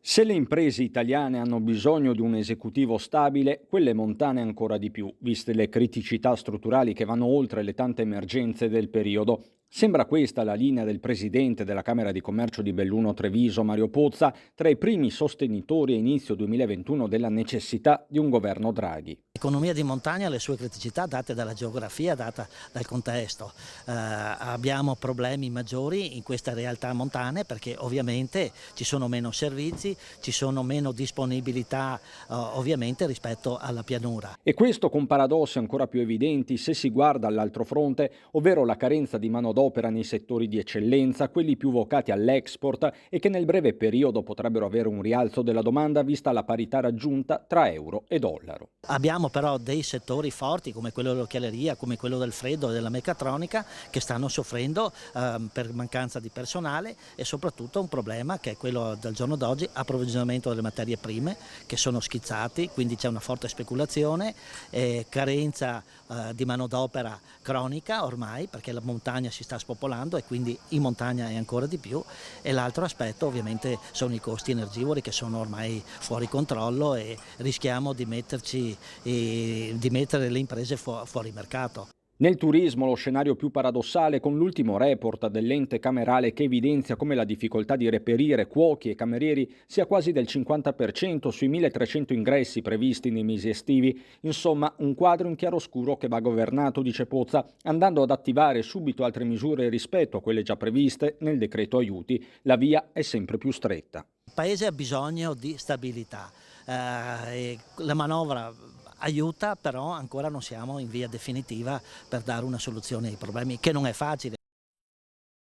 Se le imprese italiane hanno bisogno di un esecutivo stabile, quelle montane ancora di più, viste le criticità strutturali che vanno oltre le tante emergenze del periodo. Sembra questa la linea del presidente della Camera di Commercio di Belluno Treviso, Mario Pozza, tra i primi sostenitori a inizio 2021 della necessità di un governo Draghi. L'economia di montagna ha le sue criticità date dalla geografia, data dal contesto. Abbiamo problemi maggiori in queste realtà montane perché ovviamente ci sono meno servizi, ci sono meno disponibilità ovviamente rispetto alla pianura. E questo con paradossi ancora più evidenti se si guarda all'altro fronte, ovvero la carenza di manodopera nei settori di eccellenza, quelli più vocati all'export e che nel breve periodo potrebbero avere un rialzo della domanda vista la parità raggiunta tra euro e dollaro. Abbiamo però dei settori forti come quello dell'occhialeria, come quello del freddo e della meccatronica che stanno soffrendo per mancanza di personale e soprattutto un problema che è quello del giorno d'oggi, approvvigionamento delle materie prime che sono schizzati, quindi c'è una forte speculazione, carenza di manodopera cronica ormai perché la montagna si sta spopolando e quindi in montagna è ancora di più, e l'altro aspetto ovviamente sono i costi energivori che sono ormai fuori controllo e rischiamo di di mettere le imprese fuori mercato. Nel turismo lo scenario più paradossale con l'ultimo report dell'ente camerale che evidenzia come la difficoltà di reperire cuochi e camerieri sia quasi del 50% sui 1300 ingressi previsti nei mesi estivi. Insomma, un quadro in chiaroscuro che va governato, dice Pozza, andando ad attivare subito altre misure rispetto a quelle già previste nel decreto aiuti. La via è sempre più stretta. Il Paese ha bisogno di stabilità, e la manovra aiuta, però ancora non siamo in via definitiva per dare una soluzione ai problemi, che non è facile.